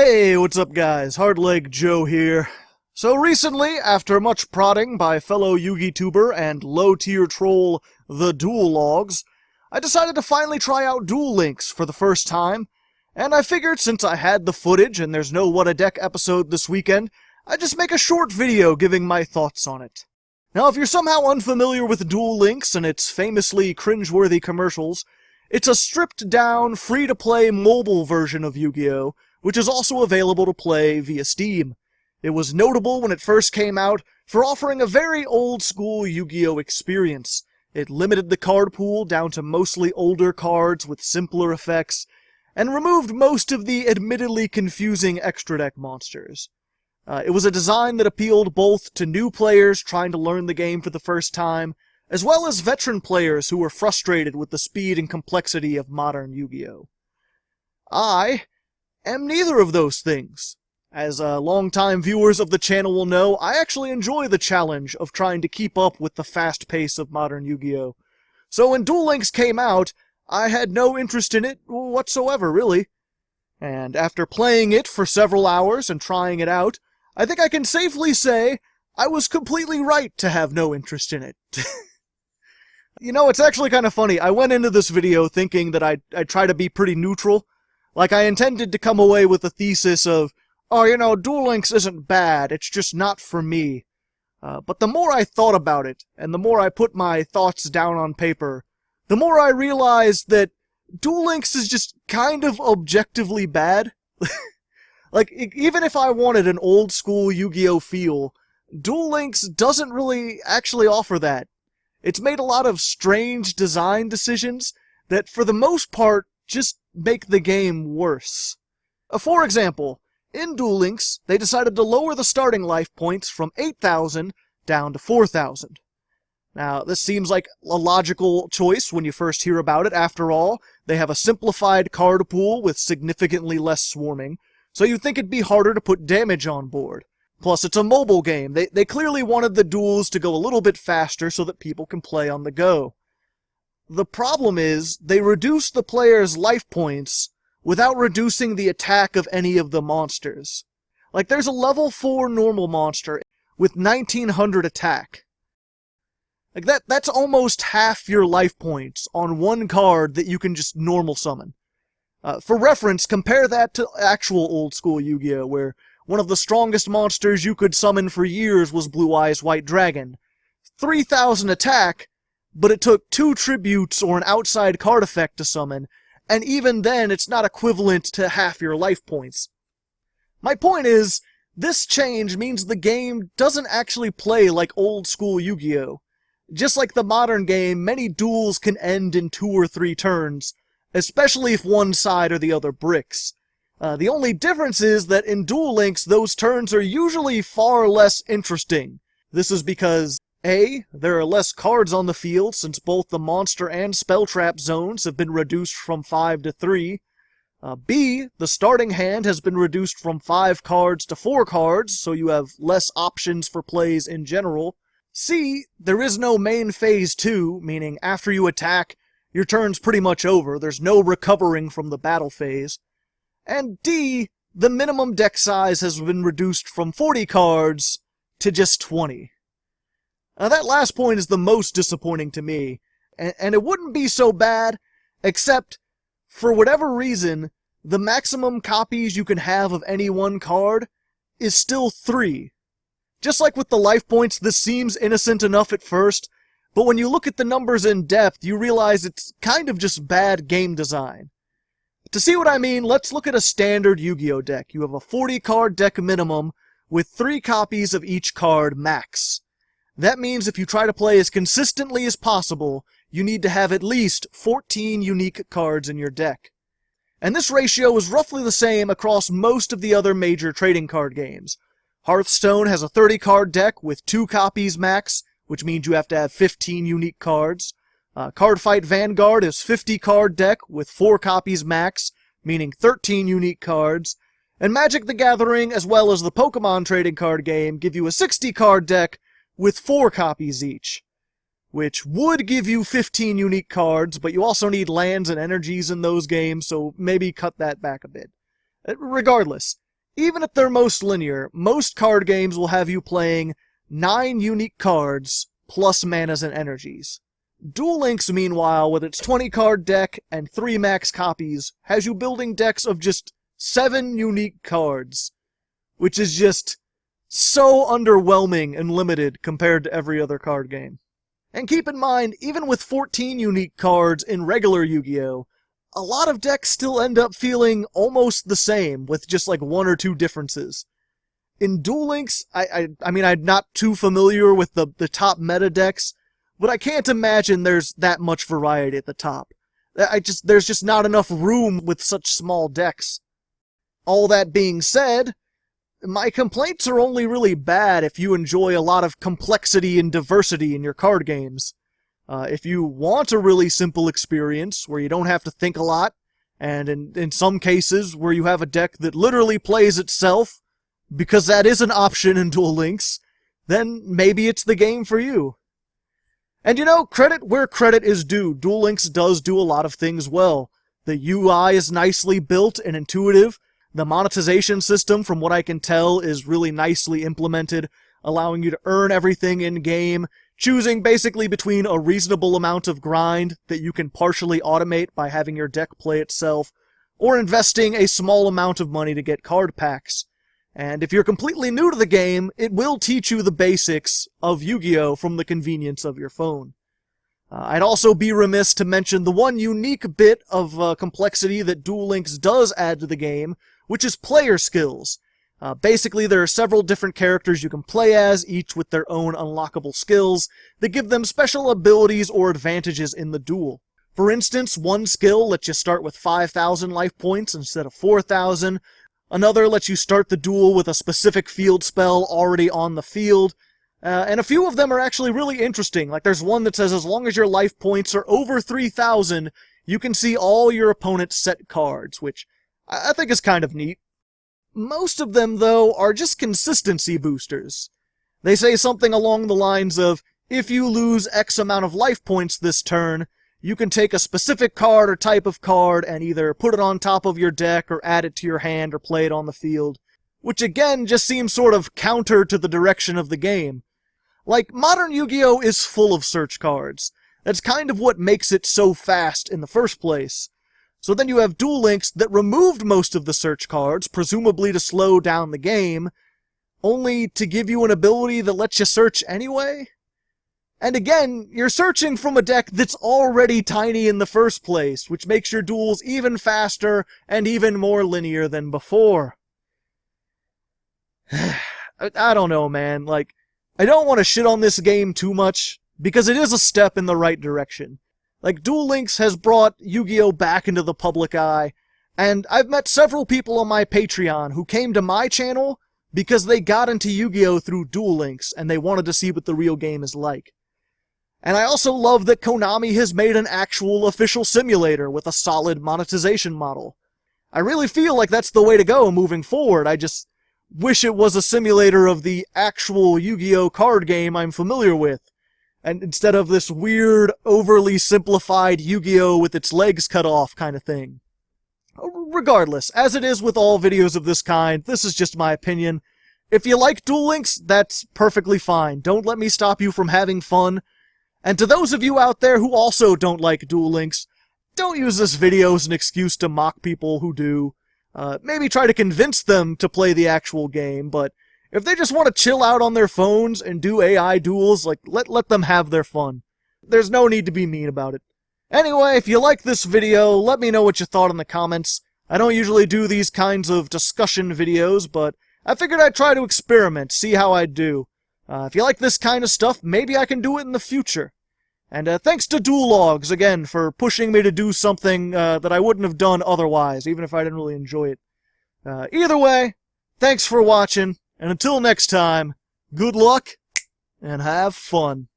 Hey, what's up guys? Hardleg Joe here. So recently, after much prodding by fellow Yugi-tuber and low-tier troll The Duel Logs, I decided to finally try out Duel Links for the first time, and I figured since I had the footage and there's no What a Deck episode this weekend, I'd just make a short video giving my thoughts on it. Now, if you're somehow unfamiliar with Duel Links and its famously cringeworthy commercials, it's a stripped-down, free-to-play mobile version of Yu-Gi-Oh!, which is also available to play via Steam. It was notable when it first came out for offering a very old-school Yu-Gi-Oh! Experience. It limited the card pool down to mostly older cards with simpler effects, and removed most of the admittedly confusing extra deck monsters. It was a design that appealed both to new players trying to learn the game for the first time, as well as veteran players who were frustrated with the speed and complexity of modern Yu-Gi-Oh! I am neither of those things. As longtime viewers of the channel will know, I actually enjoy the challenge of trying to keep up with the fast pace of modern Yu-Gi-Oh! So when Duel Links came out, I had no interest in it whatsoever, really. And after playing it for several hours and trying it out, I think I can safely say I was completely right to have no interest in it. You know, it's actually kind of funny. I went into this video thinking that I'd try to be pretty neutral. Like, I intended to come away with a thesis of, oh, you know, Duel Links isn't bad, it's just not for me. But the more I thought about it, and the more I put my thoughts down on paper, the more I realized that Duel Links is just kind of objectively bad. Like, even if I wanted an old-school Yu-Gi-Oh! Feel, Duel Links doesn't really actually offer that. It's made a lot of strange design decisions that, for the most part, just make the game worse. For example, in Duel Links, they decided to lower the starting life points from 8,000 down to 4,000. Now, this seems like a logical choice when you first hear about it. After all, they have a simplified card pool with significantly less swarming, so you'd think it'd be harder to put damage on board. Plus, it's a mobile game. They clearly wanted the duels to go a little bit faster so that people can play on the go. The problem is, they reduce the player's life points without reducing the attack of any of the monsters. Like, there's a level 4 normal monster with 1900 attack. Like, that's almost half your life points on one card that you can just normal summon. For reference, compare that to actual old-school Yu-Gi-Oh!, where one of the strongest monsters you could summon for years was Blue Eyes White Dragon. 3,000 attack, but it took 2 tributes or an outside card effect to summon, and even then it's not equivalent to half your life points. My point is, this change means the game doesn't actually play like old-school Yu-Gi-Oh! Just like the modern game, many duels can end in 2 or 3 turns, especially if one side or the other bricks. The only difference is that in Duel Links, those turns are usually far less interesting. This is because A, there are less cards on the field since both the monster and spell trap zones have been reduced from 5 to 3. B, the starting hand has been reduced from 5 cards to 4 cards, so you have less options for plays in general. C, there is no main phase 2, meaning after you attack, your turn's pretty much over, there's no recovering from the battle phase. And D, the minimum deck size has been reduced from 40 cards to just 20. Now, that last point is the most disappointing to me, and it wouldn't be so bad, except, for whatever reason, the maximum copies you can have of any one card is still 3. Just like with the life points, this seems innocent enough at first, but when you look at the numbers in depth, you realize it's kind of just bad game design. To see what I mean, let's look at a standard Yu-Gi-Oh! Deck. You have a 40-card deck minimum, with 3 copies of each card max. That means if you try to play as consistently as possible, you need to have at least 14 unique cards in your deck. And this ratio is roughly the same across most of the other major trading card games. Hearthstone has a 30-card deck with 2 copies max, which means you have to have 15 unique cards. Cardfight Vanguard is 50-card deck with 4 copies max, meaning 13 unique cards. And Magic the Gathering, as well as the Pokemon trading card game, give you a 60-card deck with 4 copies each, which would give you 15 unique cards, but you also need lands and energies in those games, so maybe cut that back a bit. Regardless, even at their most linear, most card games will have you playing 9 unique cards plus manas and energies. Duel Links, meanwhile, with its 20-card deck and 3 max copies, has you building decks of just 7 unique cards, which is just so underwhelming and limited compared to every other card game. And keep in mind, even with 14 unique cards in regular Yu-Gi-Oh!, a lot of decks still end up feeling almost the same, with just like 1 or 2 differences. In Duel Links, I mean, I'm not too familiar with the top meta decks, but I can't imagine there's that much variety at the top. There's just not enough room with such small decks. All that being said, my complaints are only really bad if you enjoy a lot of complexity and diversity in your card games. If you want a really simple experience where you don't have to think a lot, and in some cases where you have a deck that literally plays itself, because that is an option in Duel Links, then maybe it's the game for you. And you know, credit where credit is due. Duel Links does do a lot of things well. The UI is nicely built and intuitive. The monetization system, from what I can tell, is really nicely implemented, allowing you to earn everything in-game, choosing basically between a reasonable amount of grind that you can partially automate by having your deck play itself, or investing a small amount of money to get card packs. And if you're completely new to the game, it will teach you the basics of Yu-Gi-Oh! From the convenience of your phone. I'd also be remiss to mention the one unique bit of complexity that Duel Links does add to the game, which is player skills. Basically, there are several different characters you can play as, each with their own unlockable skills that give them special abilities or advantages in the duel. For instance, one skill lets you start with 5,000 life points instead of 4,000. Another lets you start the duel with a specific field spell already on the field. And a few of them are actually really interesting. Like there's one that says as long as your life points are over 3,000, you can see all your opponent's set cards, which I think is kind of neat. Most of them, though, are just consistency boosters. They say something along the lines of, if you lose X amount of life points this turn, you can take a specific card or type of card and either put it on top of your deck or add it to your hand or play it on the field, which again just seems sort of counter to the direction of the game. Like, modern Yu-Gi-Oh! Is full of search cards. That's kind of what makes it so fast in the first place. So then you have Duel Links that removed most of the search cards, presumably to slow down the game, only to give you an ability that lets you search anyway? And again, you're searching from a deck that's already tiny in the first place, which makes your duels even faster and even more linear than before. I don't know, man. Like, I don't want to shit on this game too much, because it is a step in the right direction. Like, Duel Links has brought Yu-Gi-Oh! Back into the public eye, and I've met several people on my Patreon who came to my channel because they got into Yu-Gi-Oh! Through Duel Links, and they wanted to see what the real game is like. And I also love that Konami has made an actual official simulator with a solid monetization model. I really feel like that's the way to go moving forward. I just wish it was a simulator of the actual Yu-Gi-Oh! Card game I'm familiar with. And instead of this weird, overly simplified Yu-Gi-Oh! With its legs cut off kind of thing. Regardless, as it is with all videos of this kind, this is just my opinion. If you like Duel Links, that's perfectly fine. Don't let me stop you from having fun. And to those of you out there who also don't like Duel Links, don't use this video as an excuse to mock people who do. Maybe try to convince them to play the actual game, but if they just want to chill out on their phones and do AI duels, like, let them have their fun. There's no need to be mean about it. Anyway, if you like this video, let me know what you thought in the comments. I don't usually do these kinds of discussion videos, but I figured I'd try to experiment, see how I'd do. If you like this kind of stuff, maybe I can do it in the future. And thanks to Duel Logs, again, for pushing me to do something that I wouldn't have done otherwise, even if I didn't really enjoy it. Either way, thanks for watching. And until next time, good luck, and have fun.